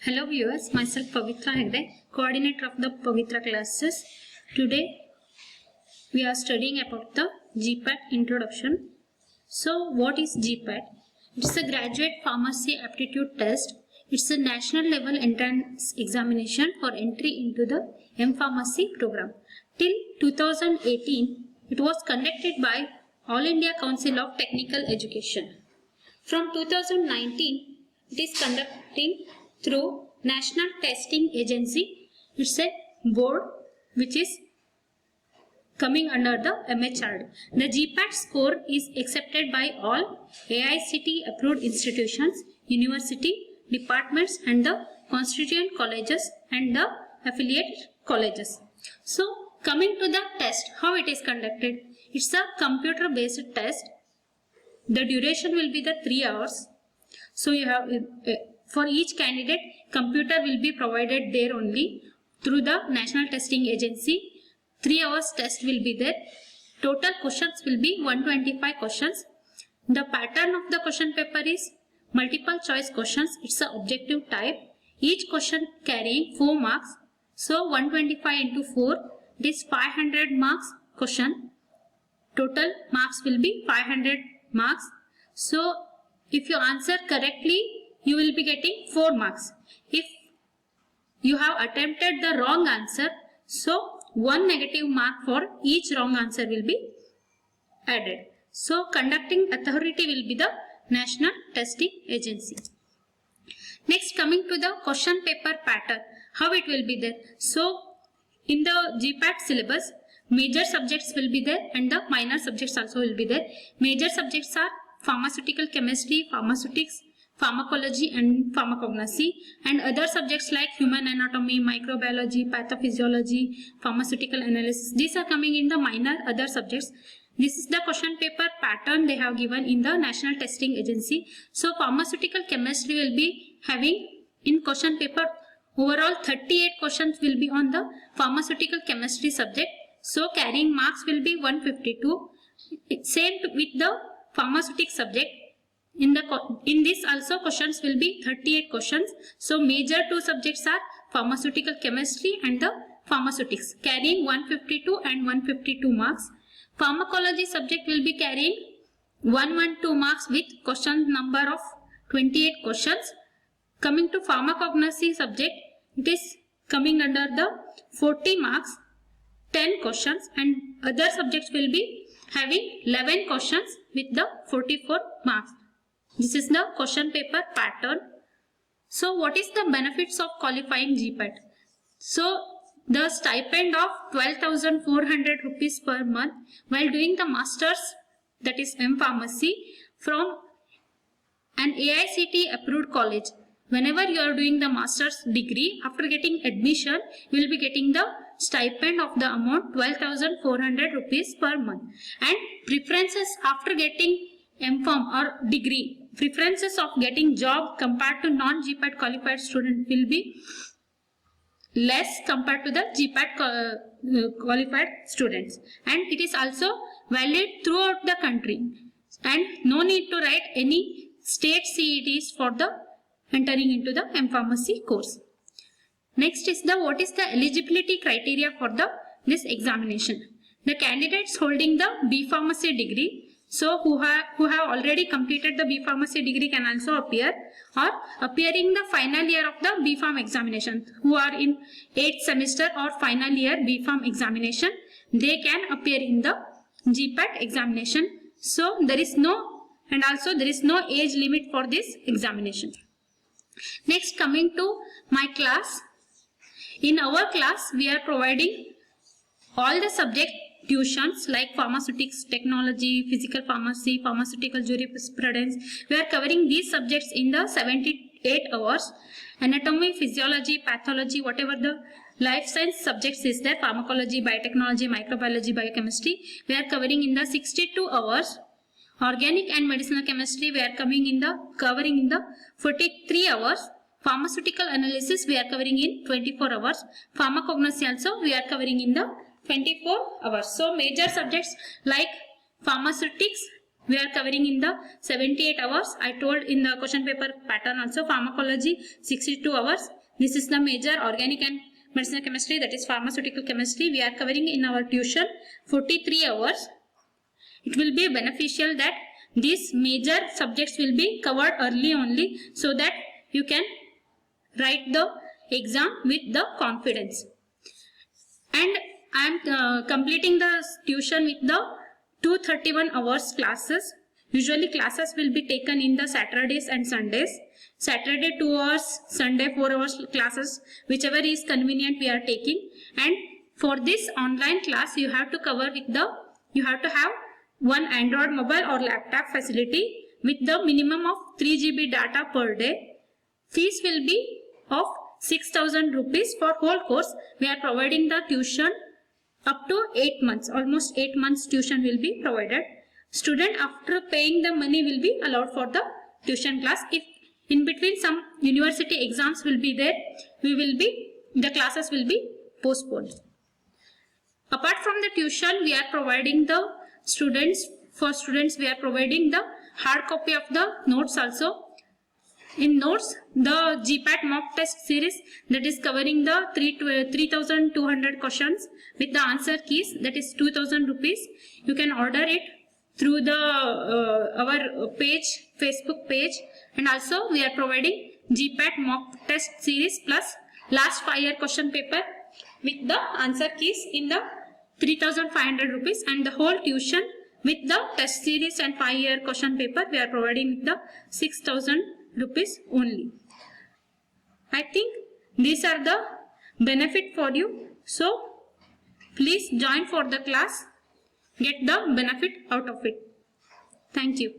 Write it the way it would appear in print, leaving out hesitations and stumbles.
Hello viewers, myself Pavitra Hegde, coordinator of the Pavitra classes. Today we are studying about the GPAT introduction. So what is GPAT? It's a graduate pharmacy aptitude test. It's a national level entrance examination for entry into the M-Pharmacy program. Till 2018, it was conducted by All India Council of Technical Education. From 2019, it is conducting through National Testing Agency. It's a board which is coming under the MHRD. The GPAT score is accepted by all AICTE approved institutions, university, departments and the constituent colleges and the affiliate colleges. So coming to the test, how it is conducted? It's a computer based test. The duration will be the 3 hours. So you have for each candidate, computer will be provided there only through the National Testing Agency. 3 hours test will be there. Total questions will be 125 questions. The pattern of the question paper is multiple choice questions. It's an objective type. Each question carrying 4 marks. So 125 into 4, it is 500 marks question. Total marks will be 500 marks. So if you answer correctly, you will be getting 4 marks. If you have attempted the wrong answer, so 1 negative mark for each wrong answer will be added. So conducting authority will be the National Testing Agency. Next, coming to the question paper pattern, how it will be there. So in the GPAT syllabus, major subjects will be there and the minor subjects also will be there. Major subjects are pharmaceutical chemistry, pharmaceutics, pharmacology and pharmacognosy, and other subjects like human anatomy, microbiology, pathophysiology, pharmaceutical analysis. These are coming in the minor other subjects. This is the question paper pattern they have given in the National Testing Agency. So pharmaceutical chemistry will be having in question paper overall 38 questions will be on the pharmaceutical chemistry subject. So carrying marks will be 152. Same with the pharmaceutic subject. In this also questions will be 38 questions. So major 2 subjects are pharmaceutical chemistry and the pharmaceutics, carrying 152 and 152 marks. Pharmacology subject will be carrying 112 marks with question number of 28 questions. Coming to pharmacognosy subject, it is coming under the 40 marks, 10 questions, and other subjects will be having 11 questions with the 44 marks. This is the question paper pattern. So what is the benefits of qualifying GPAT? So the stipend of 12,400 rupees per month while doing the masters, that is M-Pharmacy, from an AICTE approved college. Whenever you are doing the master's degree, after getting admission, you will be getting the stipend of the amount 12,400 rupees per month. And preferences after getting M-Pharm or degree, preferences of getting job compared to non-GPAT qualified student will be less compared to the GPAT qualified students. And it is also valid throughout the country. And no need to write any state CETs for the entering into the M-Pharmacy course. Next is the what is the eligibility criteria for this examination. The candidates holding the B-Pharmacy degree, so who have already completed the B-Pharmacy degree can also appear, or appearing the final year of the B-Pharm examination, who are in 8th semester or final year B-Pharm examination, they can appear in the GPAT examination. So there is no age limit for this examination. Next, coming to my class. In our class, we are providing all the subject tuitions like pharmaceutics, technology, physical pharmacy, pharmaceutical jurisprudence. We are covering these subjects in the 78 hours. Anatomy, physiology, pathology, whatever the life science subjects is there, pharmacology, biotechnology, microbiology, biochemistry, we are covering in the 62 hours. Organic and medicinal chemistry we are covering in the 43 hours. Pharmaceutical analysis we are covering in 24 hours. Pharmacognosy also we are covering in the 24 hours. So major subjects like pharmaceutics, we are covering in the 78 hours. I told in the question paper pattern also. Pharmacology 62 hours. This is the major. Organic and medicinal chemistry, that is pharmaceutical chemistry, we are covering in our tuition 43 hours. It will be beneficial that these major subjects will be covered early only, so that you can write the exam with the confidence. And I am completing the tuition with the 231 hours classes. Usually classes will be taken in the Saturdays and Sundays. Saturday 2 hours, Sunday 4 hours classes, whichever is convenient we are taking. And for this online class you have to have one Android mobile or laptop facility with the minimum of 3 GB data per day. Fees will be of 6,000 rupees for whole course. We are providing the tuition up to 8 months. Almost 8 months tuition will be provided. Student after paying the money will be allowed for the tuition class. If in between some university exams will be there, the classes will be postponed. Apart from the tuition, we are providing the students we are providing the hard copy of the notes also. In notes, the GPAT mock test series, that is covering the 3,200 questions with the answer keys, that is 2,000 rupees. You can order it through the our page, Facebook page, and also we are providing GPAT mock test series plus last 5 year question paper with the answer keys in the 3,500 rupees, and the whole tuition with the test series and 5 year question paper we are providing with the 6,000 rupees only. I think these are the benefit for you. So please join for the class, get the benefit out of it. Thank you.